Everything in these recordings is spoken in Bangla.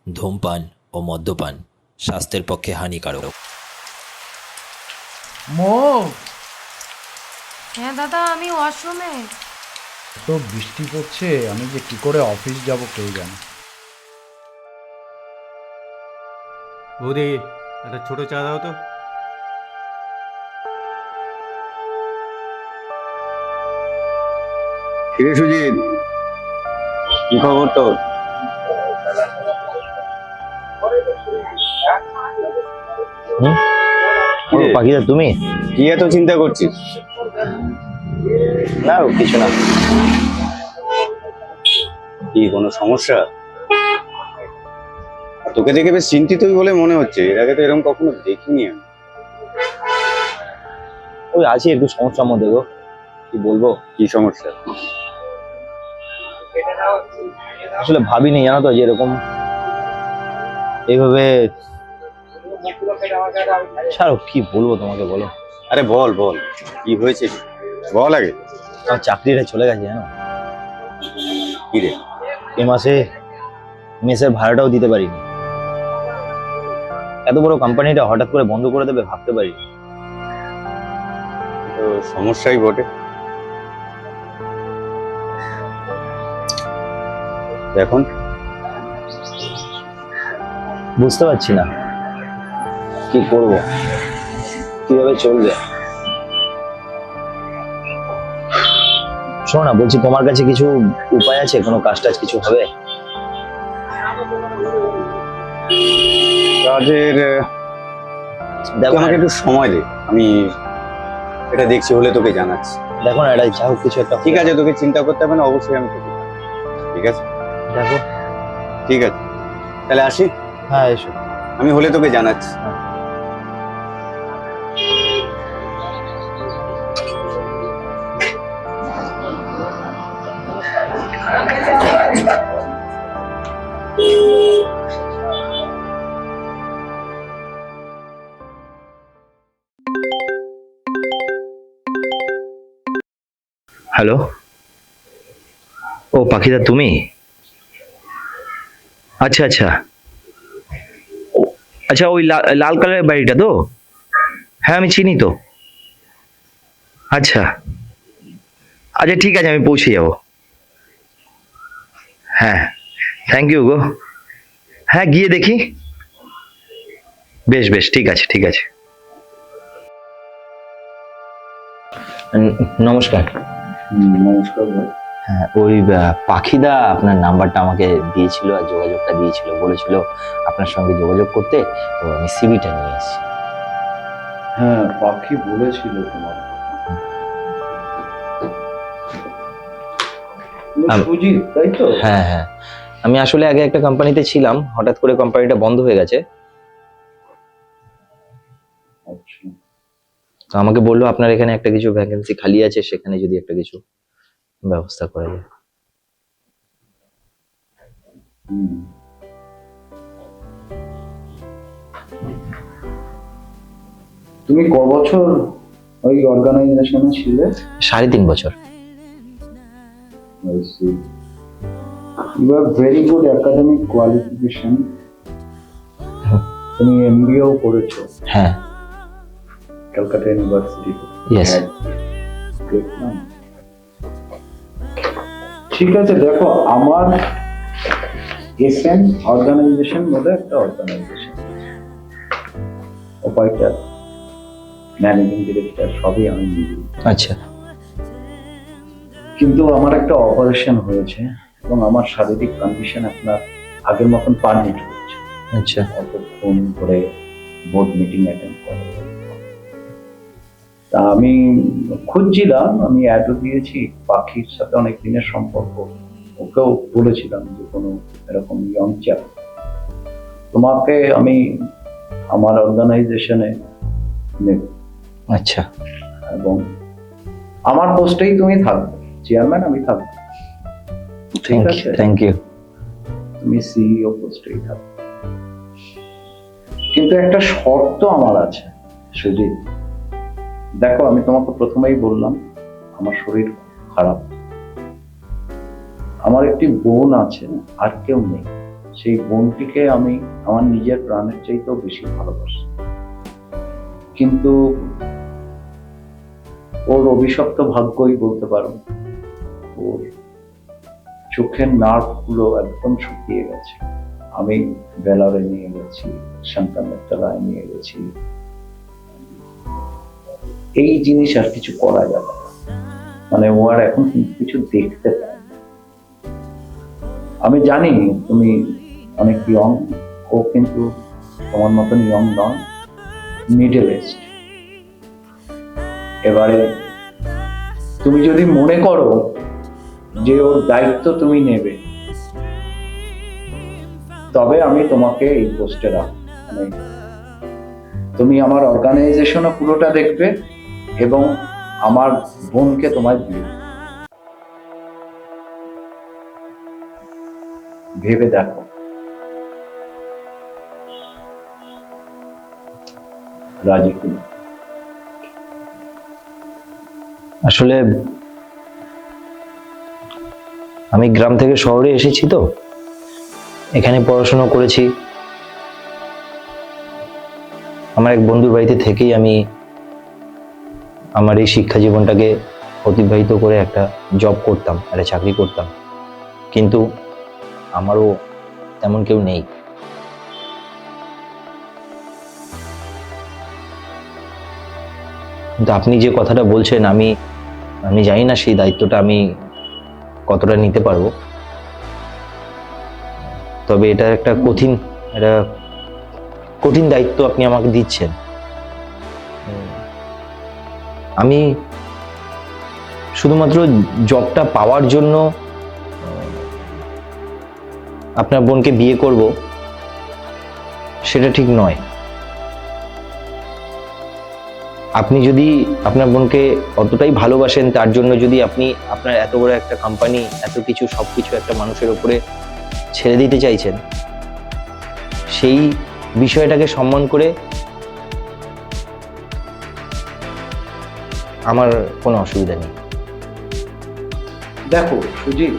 ধূমপান ও মদ্যপান স্বাস্থ্যের পক্ষে হানিকারক। মো, হ্যাঁ দাদা, আমি ওয়াশরুমে। তো বৃষ্টি পড়ছে, আমি যে কি করে অফিস যাব কে জানে। বৌদি, একটা ছোট চা দাও তো। কিরে সুজিত, কি খবর তোর? পাখিদা তুমি? কি এত চিন্তা করছিস? না কিছু না। কি কোনো সমস্যা? তোকে দেখে বেশ চিন্তিতই বলে মনে হচ্ছে, এর আগে তো এরকম কখনো দেখিনি আমি। ওই আছি একটু সমস্যার মধ্যে গো, কি বলবো। কি সমস্যা? আসলে ভাবিনি জানো তো যে এরকম এইভাবে। ছাড়ো, কি বলবো তোমাকে, বলো। আরে বল বল, কি হয়েছে বল আগে। আমার চাকরিটা চলে গেছে জানো। কি রে? এ মাসে মেসের ভাড়াটাও দিতে পারিনি। এত বড় কোম্পানিটা হঠাৎ করে বন্ধ করে দেবে ভাবতে পারি। তো সমস্যাই বটে। এখন বুঝতে পারছি না কি করব, কিভাবে চলবে। শোনো না, বলছি তোমার কাছে কিছু উপায় আছে? কোনো কাজ টাজ কিছু হবে? কাজের দেখো আমাকে একটু সময় দে, আমি এটা দেখছি, হলে তোকে জানাচ্ছি। দেখো না, এটা যা হোক কিছু একটা। ঠিক আছে, তোকে চিন্তা করতে হবে না, অবশ্যই আমি তোকে। ঠিক আছে, দেখো। ঠিক আছে, তাহলে আসি। হ্যাঁ এসো। আমি হলে তোকে জানাচ্ছি। হ্যালো, ও পাখিদা তুমি? আচ্ছা আচ্ছা, ও আচ্ছা, ওই লাল কালারের বাড়িটা তো? হ্যাঁ আমি চিনি তো। আচ্ছা আচ্ছা, ঠিক আছে, আমি পৌঁছে যাব। হ্যাঁ, থ্যাংক ইউ গো। হ্যাঁ গিয়ে দেখি। বেশ বেশ, ঠিক আছে ঠিক আছে। নমস্কার। নমস্কার ভাই। হ্যাঁ, ওই পাখিদা আপনার নাম্বারটা আমাকে দিয়েছিল আর যোগাযোগটা দিয়েছিল, বলেছিল আপনার সঙ্গে যোগাযোগ করতে। তো আমি সিভিটা নিয়ে এসেছি। হ্যাঁ, পাখি বলেছিল তোমার। সুজিত, তাই তো? হ্যাঁ হ্যাঁ, আমি আসলে আগে একটা কোম্পানিতে ছিলাম, হঠাৎ করে কোম্পানিটা বন্ধ হয়ে গেছে। আচ্ছা, তো আমাকে বললো আপনার এখানে একটা কিছু ভ্যাকেন্সি খালি আছে, সেখানে যদি একটা কিছু ব্যবস্থা করা যায়। তুমি ক বছর ওই অর্গানাইজেশনে ছিলে? 3.5 বছর। I see. You have very good academic qualification. তুমি এমবিএও করেছো হ্যাঁ। কলকাতা ইউনিভার্সিটিতে। Yes. ঠিক আছে, দেখো আমার এসএন অর্গানাইজেশন বলে একটা অর্গানাইজেশন, অপারেটর, ম্যানেজিং ডিরেক্টর সবই আমি নিজে। আচ্ছা কিন্তু আমার একটা অপারেশন হয়েছে এবং আমার শারীরিক কন্ডিশন আপনার আগের মতন পারমিট হচ্ছে। আচ্ছা অতক্ষণ করে বোর্ড মিটিং অ্যাটেন্ড করে। তা আমি খুঁজছিলাম, আমি অ্যাডও দিয়েছি, পাখির সাথে অনেক দিনের সম্পর্ক, ওকেও বলেছিলাম যে কোনো এরকম ইয়ং চ্যাপ তোমাকে আমি আমার অর্গানাইজেশনে নেব। আচ্ছা, এবং আমার পোস্টেই তুমি থাকবে, চেয়ারম্যান আমি থাকবো। ঠিক আছে, থ্যাংক ইউ। তুমি সিইও পোস্টেই থাকবে, কিন্তু একটা শর্ত আমার আছে সুজিত। দেখো, আমি তোমাকে প্রথমেই বললাম আমার শরীর খারাপ, আমার একটি বোন আছে, আর কেউ নেই, সেই বোনটিকে আমি আমার নিজের প্রাণের চাইতেও বেশি ভালোবাসি, কিন্তু ওর অভিশপ্ত ভাগ্যই বলতে পারো। ওর চোখের নার্ভ গুলো একদম শুকিয়ে গেছে। আমি বেলারে নিয়ে গেছি, সন্তানের তলায় নিয়ে গেছি, এই জিনিস আর কিছু করা যাবে না। মানে ও আর এখন কিন্তু কিছু দেখতে পায় না। আমি জানি তুমি অনেক ইয়ং, ও কিন্তু তোমার মতন ইয়ং নয়, মিডল এজড। এবারে তুমি যদি মনে করো যে ওর দায়িত্ব তুমি নেবে, তবে আমি তোমাকে এই পোস্টে রাখবো। মানে তুমি আমার অর্গানাইজেশনও পুরোটা দেখবে এবং আমার বোনকে তোমায় দিয়ে দেব। ভেবে দেখো। রাজি কিনা? আসলে আমি গ্রাম থেকে শহরে এসেছি, তো এখানে পড়াশোনা করেছি। আমার এক বন্ধুর বাড়িতে থেকেই আমি আমার এই শিক্ষা জীবনটাকে অতিবাহিত করে একটা জব করতাম, একটা চাকরি করতাম, কিন্তু আমারও তেমন কেউ নেই। কিন্তু আপনি যে কথাটা বলছেন, আমি জানি না সেই দায়িত্বটা আমি কতটা নিতে পারবো। তবে এটা একটা কঠিন দায়িত্ব আপনি আমাকে দিচ্ছেন। আমি শুধুমাত্র জবটা পাওয়ার জন্য আপনার বোনকে বিয়ে করব, সেটা ঠিক নয়। আপনি যদি আপনার বোনকে অতটাই ভালোবাসেন, তার জন্য যদি আপনি আপনার এত বড় একটা কোম্পানি, এত কিছু সবকিছু একটা মানুষের উপরে ছেড়ে দিতে চাইছেন, সেই বিষয়টাকে সম্মান করে আমার কোনো অসুবিধা নেই। দেখো সুজিত,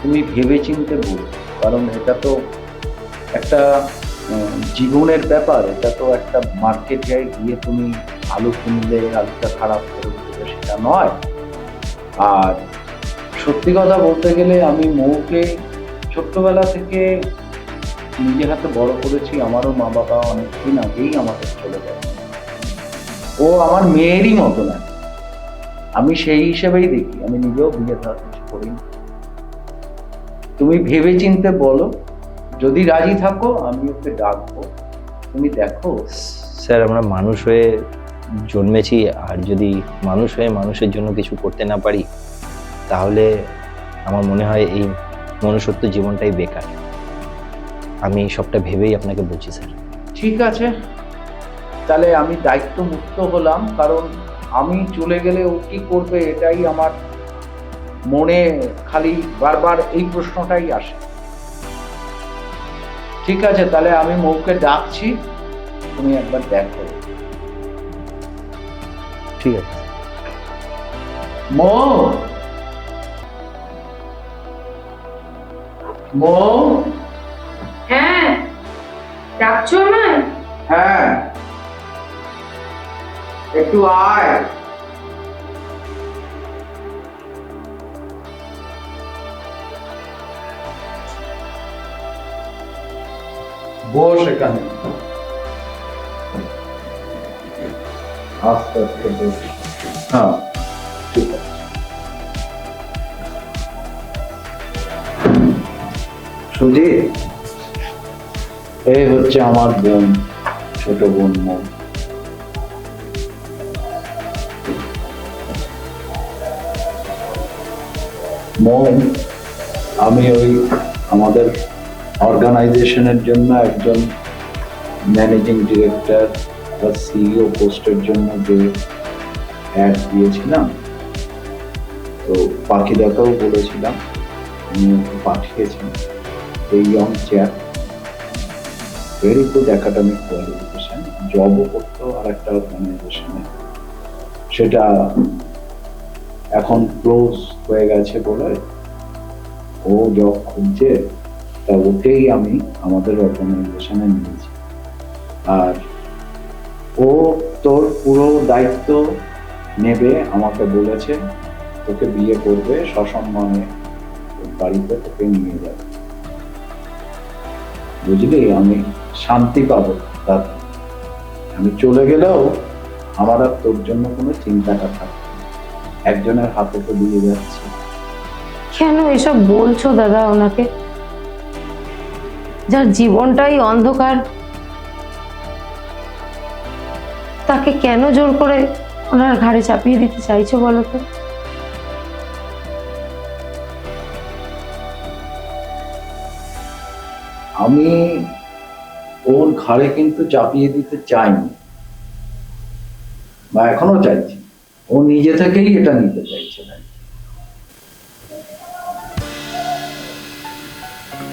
তুমি ভেবে চিনতে বলো, কারণ এটা তো একটা জীবনের ব্যাপার। এটা তো একটা মার্কেট গিয়ে তুমি আলু কিনলে আলুটা খারাপ করে দিলে সেটা নয়। আর সত্যি কথা বলতে গেলে আমি মৌকে ছোট্টবেলা থেকে নিজের হাতে বড় করেছি। আমারও মা বাবা অনেকদিন আগেই আমাকে চলে যায়। ও আমার মেয়েরই মতো না, আমি সেই হিসেবেই দেখি। আমি নিজেও বিয়ে থাকা কিছু করিনি। তুমি ভেবে চিনতে বলো, যদি রাজি থাকো আমি ওকে ডাকবো, তুমি দেখো। স্যার, আমরা মানুষ হয়ে জন্মেছি, আর যদি মানুষ হয়ে মানুষের জন্য কিছু করতে না পারি, তাহলে আমার মনে হয় এই মনুষ্যত্ব জীবনটাই বেকার। আমি সবটা ভেবেই আপনাকে বলছি স্যার। ঠিক আছে, তাহলে আমি দায়িত্ব মুক্ত হলাম, কারণ আমি চলে গেলে ও কি করবে এটাই আমার মনে খালি বারবার এই প্রশ্নটাই আসে। ঠিক আছে, তাহলে আমি মৌকে ডাকছি, তুমি একবার দেখো। ঠিক আছে। মৌ, মৌ। হ্যাঁ, ডাকছো আমায়? হ্যাঁ, একটু আয়। বস এখানে, আস্তে আস্তে বস। হ্যাঁ, ঠিক আছে। সুজিত, এই হচ্ছে আমার বোন, ছোট বোন মৌ। মৌ, আমি ওই আমাদের অর্গানাইজেশনের জন্য একজন ম্যানেজিং ডিরেক্টর বা সিইও পোস্টের জন্য যে অ্যাড দিয়েছিলাম, তো পাখিদাকেও বলেছিলাম, আমি ওকে পাঠিয়েছিলাম। এই young chap, very good academic qualification, জবও করতো আর একটা অর্গানাইজেশনে। সেটা এখন ক্লোজ হয়ে গেছে বলে ও জব খুঁজছে। তা ওকেই আমি আমাদের অর্গানাইজেশনে নিয়েছি। আর ও তোর পুরো দায়িত্ব নেবে, আমাকে বলেছে তোকে বিয়ে করবে, সসম্মানে ওর বাড়িতে তোকে নিয়ে যাবে। বুঝলি, আমি শান্তি পাবো দাদা। আমি চলে গেলেও আমার আর তোর জন্য কোনো চিন্তাটা থাকবে না। একজনের হাতে তো দিয়ে যাচ্ছি। কেন এসব বলছো দাদা ওনাকে? যার জীবনটাই অন্ধকার, তাকে কেন জোর করে ওনার ঘাড়ে চাপিয়ে দিতে চাইছো বলো তো? আমি ওর ঘাড়ে কিন্তু চাপিয়ে দিতে চাইনি, বা এখনো চাইছি। ও নিজে থেকেই এটা নিতে চাইছে না।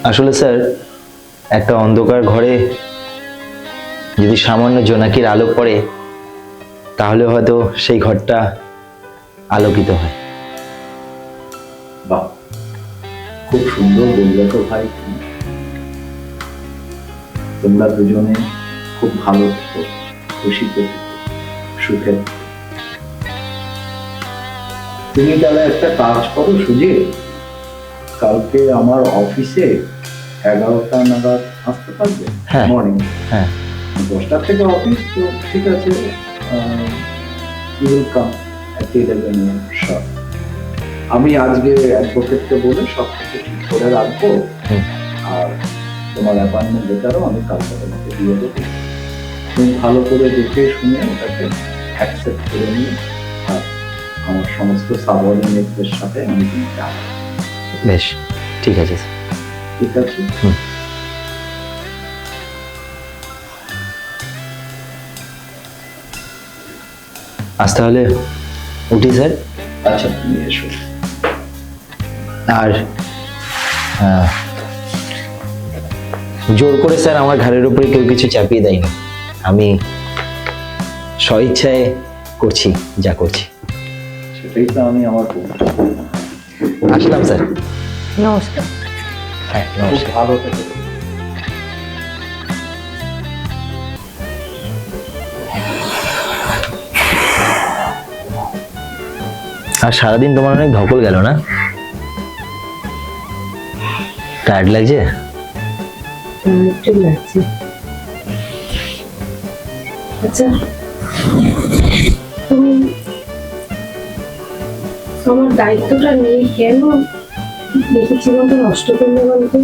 আসলে স্যার, একটা অন্ধকার ঘরে যদি সামান্য জোনাকির আলো পড়ে, তাহলে হয়তো সেই ঘরটা আলোকিত হয়। বাহ, খুব সুন্দর বললে তো ভাই। তোমরা দুজনে খুব ভালো থেকো, খুশিতে থেকো, সুখে থেকো। তুমি তাহলে একটা কাজ করো সুজিত, কালকে আমার অফিসে 11টা নাগাদ আসতে পারবে? হ্যাঁ। মর্নিং। হ্যাঁ। 10টা থেকে অফিস, তো ঠিক আছে। Welcome at 11 AM sharp। আমি আজকে অ্যাডভোকেটকে বলে সব কিছু ঠিক করে রাখবো। আর তোমার অ্যাপয়েন্টমেন্ট লেটারও আমি কালকে তোমাকে দিয়ে দেবো। তুমি ভালো করে দেখে শুনে ওটাকে অ্যাকসেপ্ট করে নিয়ে, আর আমার সমস্ত সাবঅর্ডিনেটদের সাথে আমি তোমাকে আনবো। বেশ, ঠিক আছে স্যার। ঠিক আছে। আজ তাহলে উঠি স্যার। আচ্ছা, তুমি এসো। আর জোর করে স্যার আমার ঘাড়ের উপরে কেউ কিছু চাপিয়ে দেয়নি। আমি স্বইচ্ছায় করছি যা করছি। সেটাই তো আমি আমার বলছি। আসলাম স্যার। নমস্কার। হ্যাঁ, খুব নমস্কার। ভালো থেকে। আর সারাদিন তোমার অনেক ধকল গেল না? টায়ার্ড লাগছে? একটু লাগছে। আচ্ছা, তুমি আমার দায়িত্বটা নিয়ে কেন দেখি জীবনটা নষ্ট করলে বলতো?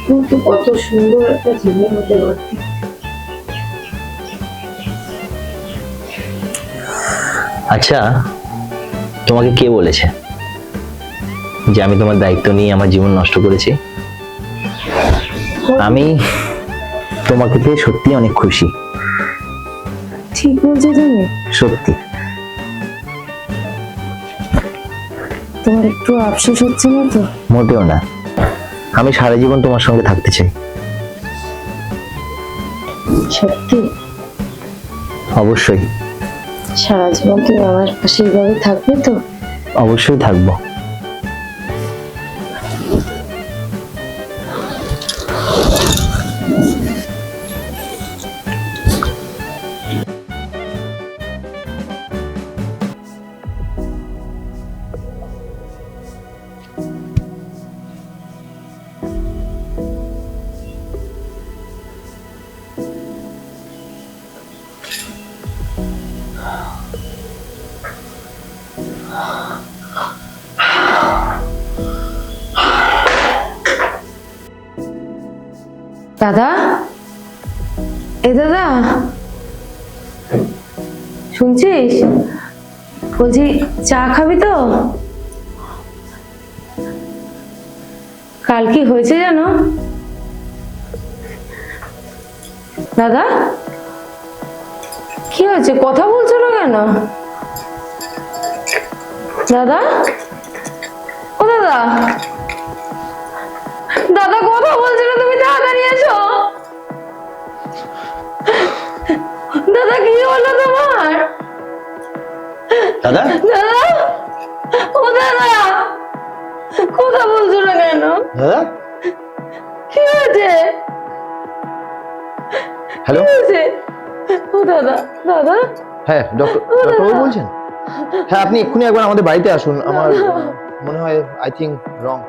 তুমি তো কত সুন্দর একটা জীবন হতে পারতি। আচ্ছা, তোমাকে কে বলেছে যে আমি তোমার দায়িত্ব নিয়ে আমার জীবন নষ্ট করেছি? আমি তোমাকে পেয়ে সত্যি অনেক খুশি। ঠিক বলছো তুমি? সত্যি। তোমার একটু আফসোস হচ্ছে না তো? মোটেও না, আমি সারা জীবন তোমার সঙ্গে থাকতে চাই। সত্যি? অবশ্যই। সারা জীবন তুমি আমার পাশে এইভাবে থাকবে তো? অবশ্যই থাকবো। দাদা, এ দাদা, শুনছিস? বলছি চা খাবি তো? কাল কি হয়েছে জানো দাদা? কি হয়েছে, কথা বলছো না কেন দাদা? ও দাদা, দাদা কথা বলছো না, তুমি তাড়াতাড়ি এসো। দাদা কি হলো তোমার? দাদা, দাদা, ও দাদা, কথা বলছো না কেন? দাদা, হয়েছে? হ্যালো, কি হয়েছে? ও দাদা, দাদা, হ্যাঁ ডক্টরবাবু বলছেন? হ্যাঁ, আপনি এক্ষুনি একবার আমাদের বাড়িতে আসুন। আমার মনে হয় আই থিঙ্ক রং।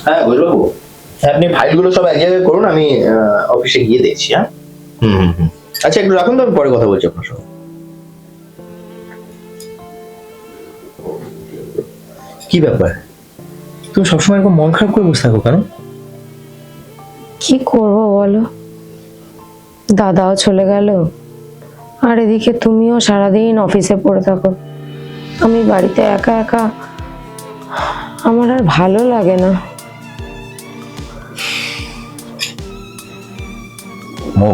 হ্যাঁ ঘোষবাবু, আপনি ফাইলগুলো সব এক জায়গায় করুন, আমি অফিসে গিয়ে দেখছি। হ্যাঁ, হুম। আচ্ছা, একটু রাখুন তো, আমি পরে কথা বলছি আপনার সঙ্গে। কি ব্যাপার, তুমি সবসময় এরকম মন খারাপ করে বসে থাকো কেন? কি করব বলো, দাদাও চলে গেল, আর এদিকে তুমিও সারাদিন অফিসে পড়ে থাকো। আমি বাড়িতে একা একা, আমার আর ভালো লাগে না। মো,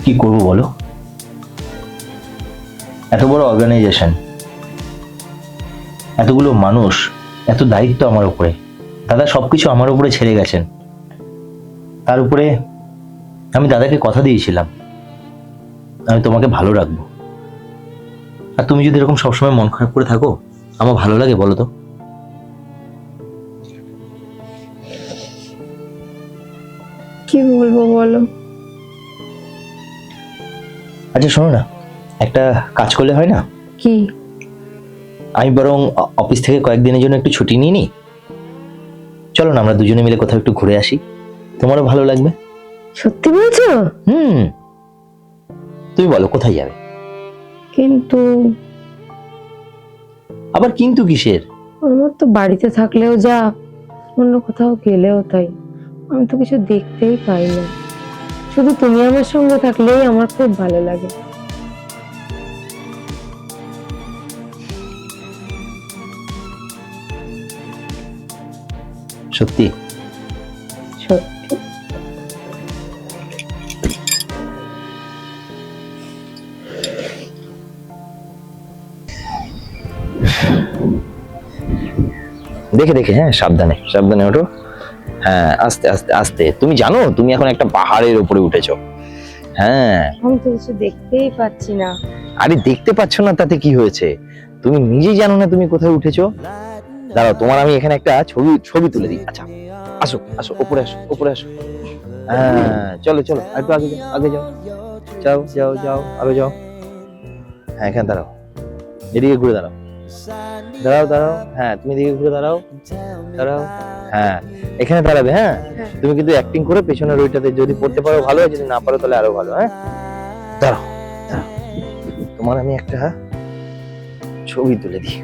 কি করবো বলো? এত বড় অর্গানাইজেশন, এতগুলো মানুষ, এত দায়িত্ব আমার উপরে, দাদা সবকিছু আমার উপরে ছেড়ে গেছেন। তার উপরে আমি দাদাকে কথা দিয়েছিলাম আমি তোমাকে ভালো রাখবো, আর তুমি যদি এরকম সবসময় মন খারাপ করে থাকো, আমার ভালো লাগে বলো তো? কি বলবো বলো? আচ্ছা শোনো না, একটা কাজ করলে হয় না? কি? আমি বরং অফিস থেকে কয়েকদিনের জন্য একটু ছুটি নিয়ে নিই। চলো না, আমরা দুজনে মিলে কোথাও একটু ঘুরে আসি, তোমারও ভালো লাগবে। সত্যি বলছো? তুমি বলো কোথায় যাবে? কিন্তু আবার কিন্তু কিসের? আমার তো বাড়িতে থাকলেও যা, অন্য কোথাও গেলেও তাই, আমি তো কিছু দেখতেই পাই না। শুধু তুমি আমার সঙ্গে থাকলেই আমার খুব ভালো লাগে। সত্যি? সত্যি। দেখে দেখে, হ্যাঁ সাবধানে সাবধানে ওঠো। হ্যাঁ, আস্তে আস্তে আস্তে। তুমি জানো তুমি এখন একটা পাহাড়ের উপরে উঠেছো। হ্যাঁ, আমি তো কিছু দেখতেই পাচ্ছি না। আরে দেখতে পাচ্ছ না তাতে কি হয়েছে? তুমি নিজেই জানো না তুমি কোথায় উঠেছো। দাঁড়াও, তোমার আমি এখানে একটা ছবি তুলে দিই। আচ্ছা আসো আসো, উপরে আসো উপরে আসো। হ্যাঁ চলো চলো, একটু আগে যাও আগে যাও, যাও যাও যাও আগে যাও। হ্যাঁ এখানে দাঁড়াও, এদিকে ঘুরে দাঁড়াও, দাঁড়াও দাঁড়াও। হ্যাঁ তুমি এদিকে ঘুরে দাঁড়াও, দাঁড়াও। হ্যাঁ এখানে দাঁড়াবে। হ্যাঁ তুমি কিন্তু অ্যাক্টিং করে পেছনের ওইটাতে যদি পড়তে পারো ভালো, যদি না পারো তাহলে আরো ভালো। হ্যাঁ দাঁড়াও দাঁড়াও, তোমার আমি একটা ছবি তুলে দিই।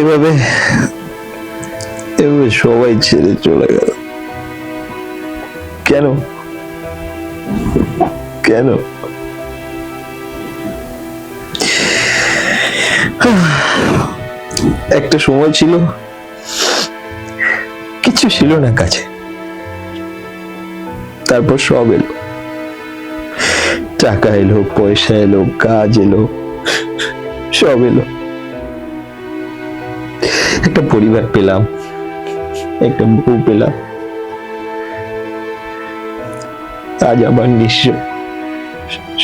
এভাবে সবাই ছেড়ে চলে গেল কেন? কেন? একটা সময় ছিল কিছু ছিল না কাছে, তারপর সব এলো, টাকা এলো, পয়সা এলো, কাজ এলো, সব এলো। একটা পরিবার পেলাম, একটা বউ পেলাম, আজ আবার নিঃস্ব,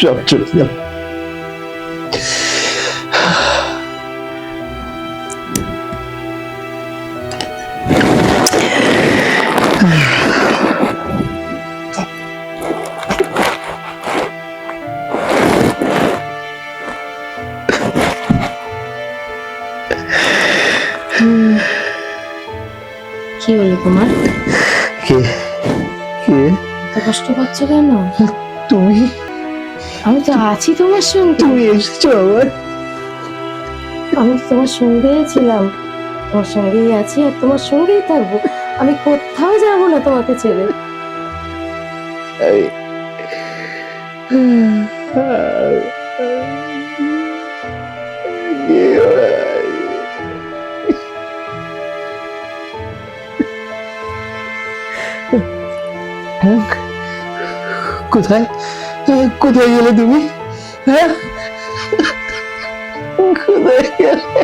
সব চলে গেল। কি হলো তোমার? কে কে? এত কষ্ট পাচ্ছ কেন? তুমি? আমি তো আছি তোমার সঙ্গে। তুমি এসেছো আবার? আমি তো তোমার সঙ্গেই ছিলাম, তোমার সঙ্গেই আছি আর তোমার সঙ্গেই থাকবো, আমি কোথাও যাবো না তোমাকে ছেড়ে। কোথায় কোথায় গেলে তুমি? হ্যাঁ, কোথায় গেলে?